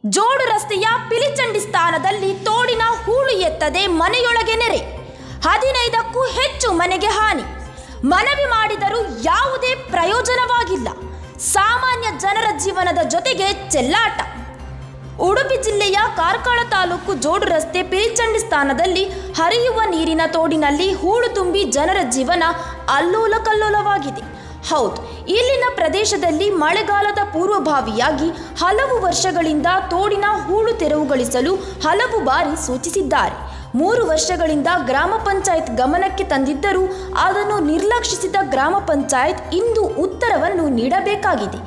ಜೋಡು ರಸ್ತೆಯ ಪಿಲಿಚಂಡಿ ಸ್ಥಾನದಲ್ಲಿ ತೋಡಿನ ಹೂಳು ಎತ್ತದೆ ಮನೆಯೊಳಗೆ ನೆರೆ. 15ಕ್ಕೂ ಹೆಚ್ಚು ಮನೆಗೆ ಹಾನಿ. ಮನವಿ ಮಾಡಿದರೂ ಯಾವುದೇ ಪ್ರಯೋಜನವಾಗಿಲ್ಲ. ಸಾಮಾನ್ಯ ಜನರ ಜೀವನದ ಜೊತೆಗೆ ಚೆಲ್ಲಾಟ. ಉಡುಪಿ ಜಿಲ್ಲೆಯ ಕಾರ್ಕಳ ತಾಲೂಕು ಜೋಡು ರಸ್ತೆ ಪಿಲಿಚಂಡಿ ಸ್ಥಾನದಲ್ಲಿ ಹರಿಯುವ ನೀರಿನ ತೋಡಿನಲ್ಲಿ ಹೂಳು ತುಂಬಿ ಜನರ ಜೀವನ ಅಲ್ಲೋಲ ಕಲ್ಲೋಲವಾಗಿದೆ. ಹೌದು, ಇಲ್ಲಿನ ಪ್ರದೇಶದಲ್ಲಿ ಮಳೆಗಾಲದ ಪೂರ್ವಭಾವಿಯಾಗಿ ಹಲವು ವರ್ಷಗಳಿಂದ ತೋಡಿನ ಹೂಳು ತೆರವುಗೊಳಿಸಲು ಹಲವು ಬಾರಿ ಸೂಚಿಸಿದ್ದಾರೆ. 3 ವರ್ಷಗಳಿಂದ ಗ್ರಾಮ ಪಂಚಾಯತ್ ಗಮನಕ್ಕೆ ತಂದಿದ್ದರೂ ಅದನ್ನು ನಿರ್ಲಕ್ಷಿಸಿದ ಗ್ರಾಮ ಪಂಚಾಯತ್ ಇಂದು ಉತ್ತರವನ್ನು ನೀಡಬೇಕಾಗಿದೆ.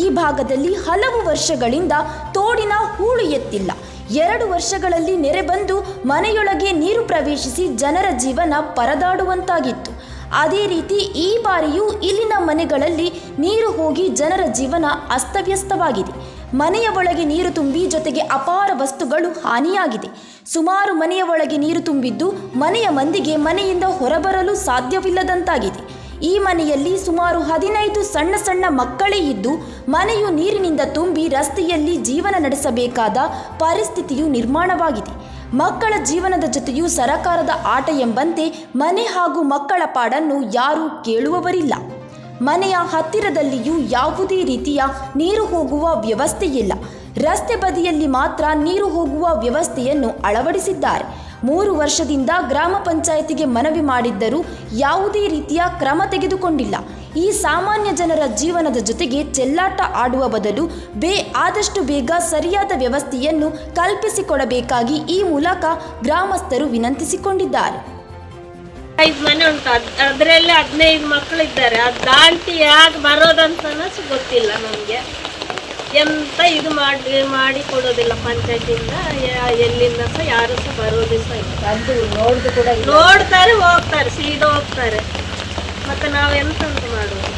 ಈ ಭಾಗದಲ್ಲಿ ಹಲವು ವರ್ಷಗಳಿಂದ ತೋಡಿನ ಹೂಳು ಎತ್ತಿಲ್ಲ. 2 ವರ್ಷಗಳಲ್ಲಿ ನೆರೆ ಬಂದು ಮನೆಯೊಳಗೆ ನೀರು ಪ್ರವೇಶಿಸಿ ಜನರ ಜೀವನ ಪರದಾಡುವಂತಾಗಿತ್ತು. ಅದೇ ರೀತಿ ಈ ಬಾರಿಯೂ ಇಲ್ಲಿನ ಮನೆಗಳಲ್ಲಿ ನೀರು ಹೋಗಿ ಜನರ ಜೀವನ ಅಸ್ತವ್ಯಸ್ತವಾಗಿದೆ. ಮನೆಯ ಒಳಗೆ ನೀರು ತುಂಬಿ ಜೊತೆಗೆ ಅಪಾರ ವಸ್ತುಗಳು ಹಾನಿಯಾಗಿದೆ. ಸುಮಾರು ಮನೆಯ ಒಳಗೆ ನೀರು ತುಂಬಿದ್ದು ಮನೆಯ ಮಂದಿಗೆ ಮನೆಯಿಂದ ಹೊರಬರಲು ಸಾಧ್ಯವಿಲ್ಲದಂತಾಗಿದೆ. ಈ ಮನೆಯಲ್ಲಿ ಸುಮಾರು 15 ಸಣ್ಣ ಸಣ್ಣ ಮಕ್ಕಳೇ ಇದ್ದು ಮನೆಯು ನೀರಿನಿಂದ ತುಂಬಿ ರಸ್ತೆಯಲ್ಲಿ ಜೀವನ ನಡೆಸಬೇಕಾದ ಪರಿಸ್ಥಿತಿಯು ನಿರ್ಮಾಣವಾಗಿದೆ. ಮಕ್ಕಳ ಜೀವನದ ಜೊತೆಯೂ ಸರಕಾರದ ಆಟ ಎಂಬಂತೆ ಮನೆ ಹಾಗೂ ಮಕ್ಕಳ ಪಾಡನ್ನು ಯಾರೂ ಕೇಳುವವರಿಲ್ಲ. ಮನೆಯ ಹತ್ತಿರದಲ್ಲಿಯೂ ಯಾವುದೇ ರೀತಿಯ ನೀರು ಹೋಗುವ ವ್ಯವಸ್ಥೆ ಇಲ್ಲ. ರಸ್ತೆ ಬದಿಯಲ್ಲಿ ಮಾತ್ರ ನೀರು ಹೋಗುವ ವ್ಯವಸ್ಥೆಯನ್ನು ಅಳವಡಿಸಿದ್ದಾರೆ. 3 ವರ್ಷದಿಂದ ಗ್ರಾಮ ಪಂಚಾಯತಿಗೆ ಮನವಿ ಮಾಡಿದ್ದರೂ ಯಾವುದೇ ರೀತಿಯ ಕ್ರಮ ತೆಗೆದುಕೊಂಡಿಲ್ಲ. ಈ ಸಾಮಾನ್ಯ ಜನರ ಜೀವನದ ಜೊತೆಗೆ ಚೆಲ್ಲಾಟ ಆಡುವ ಬದಲು ಆದಷ್ಟು ಬೇಗ ಸರಿಯಾದ ವ್ಯವಸ್ಥೆಯನ್ನು ಕಲ್ಪಿಸಿಕೊಡಬೇಕಾಗಿ ಈ ಮೂಲಕ ಗ್ರಾಮಸ್ಥರು ವಿನಂತಿಸಿಕೊಂಡಿದ್ದಾರೆ. 5 ಮನೆ ಉಂಟು, ಅದರಲ್ಲಿ 15 ಮಕ್ಕಳಿದ್ದಾರೆ. ಅದು ದಾಂಟಿ ಯಾಕೆ ಬರೋದಂತ ಗೊತ್ತಿಲ್ಲ ನಮಗೆ. ಎಂತ ಇದು ಮಾಡಿ ಕೊಡೋದಿಲ್ಲ ಪಂಚಾಯತಿಂದ, ಎಲ್ಲಿಂದ ಸಹ ಯಾರು ಸಹ ಬರೋದಿಲ್ಲ. ಅದು ನೋಡ್ತಾರೆ ಹೋಗ್ತಾರೆ, ಸೀದಾ ಹೋಗ್ತಾರೆ. ಮತ್ತೆ ನಾವು ಎಂತ ಮಾಡೋದು?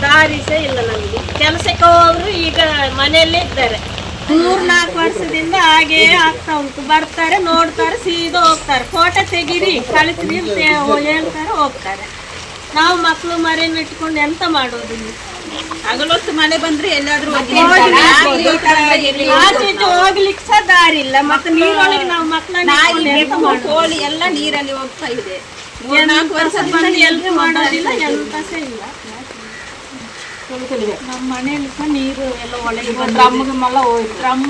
ದಾರಿ ಸಹ ಇಲ್ಲ ನಮಗೆ. ಕೆಲಸಕ್ಕೆ ಹೋದ್ರು ಈಗ ಮನೆಯಲ್ಲೇ ಇದ್ದಾರೆ. 3-4 ವರ್ಷದಿಂದ ಹಾಗೇ ಆಗ್ತಾ ಉಂಟು. ಬರ್ತಾರೆ, ನೋಡ್ತಾರೆ, ಸೀದಾ ಹೋಗ್ತಾರೆ. ಫೋಟೋ ತೆಗೀರಿ, ಕಳಿಸ್ರಿ ಅಂತ ಹೇಳ್ತಾರೆ, ಹೋಗ್ತಾರೆ. ನಾವು ಮಕ್ಕಳು ಮರಿಯನ್ನು ಇಟ್ಕೊಂಡು ಎಂತ ಮಾಡೋದಿಲ್ಲ. ಹಗಲೊತ್ತು ಮಳೆ ಬಂದ್ರೆ ಎಲ್ಲಾದ್ರೂ ಹೋಗ್ಲಿಕ್ಕೆ ಸಹ ದಾರಿ ಇಲ್ಲ. ಮತ್ತೆ ನೀರೊಳಗೆ ನಾವು ಮಕ್ಕಳನ್ನ ಕೋಳಿ ಎಲ್ಲ ನೀರಲ್ಲಿ ಹೋಗ್ತಾ ಇದೆ. 4 ವರ್ಷದಿಂದ ಎಲ್ರು ಮಾಡೋದಿಲ್ಲ, ಎಂತ ಸಹ ಇಲ್ಲ. ನಮ್ಮ ಮನೆಯಲ್ಲಿ ಸಹ ನೀರು ಎಲ್ಲ ಒಳಗೆ ಡ್ರಮ್ಗೆಲ್ಲ ಹೋಯ್ತು. ಡ್ರಮ್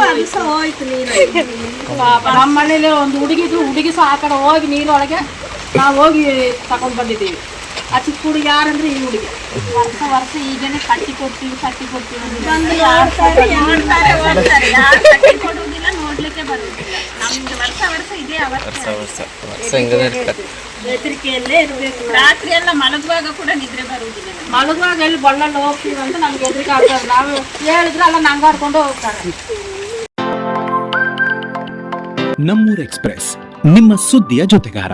ಅದು ಸಹ ಹೋಯ್ತು ನೀರು. ನಮ್ಮ ಮನೇಲಿ ಒಂದು ಹುಡುಗಿ ಸಹ ಆ ಕಡೆ ಹೋಗಿ ನೀರೊಳಗೆ ನಾವು ಹೋಗಿ ತಗೊಂಡು ಬಂದಿದ್ದೀವಿ. ಆ ಚಿಕ್ಕ ಹುಡುಗಿ ಯಾರಂದ್ರೆ ಈ ಹುಡುಗಿ ವರ್ಷ ಈಗೇನೆ ಕಟ್ಟಿ ಕೊಡ್ತೀವಿ ಕೊಡುವುದಿಲ್ಲ, ನೋಡ್ಲಿಕ್ಕೆ ಬರುವುದಿಲ್ಲ. ನಮ್ಗೆ ವರ್ಷ ಇದೇ ಹೆದರಿಕೆಯಲ್ಲೇ ಇರಬೇಕು. ರಾತ್ರಿ ಎಲ್ಲ ಮಲಗುವಾಗ ಕೂಡ ನಿದ್ರೆ ಬರುವುದಿಲ್ಲ. ಮಲಗುವಾಗ ಎಲ್ಲಿ ಬಳ್ಳಲ್ಲಿ ಹೋಗ್ತೀವಿ ಅಂತ ನಮ್ಗೆ ಹೆದರಿಕೆ ಆಗ್ತದೆ. ನಾವು ಹೇಳಿದ್ರೆ ಎಲ್ಲ ನಂಗಾಡ್ಕೊಂಡು ಹೋಗ್ತಾರೆ. ನಮ್ಮೂರ್ ಎಕ್ಸ್‌ಪ್ರೆಸ್, ನಿಮ್ಮ ಸುದ್ದಿಯ ಜೊತೆಗಾರ.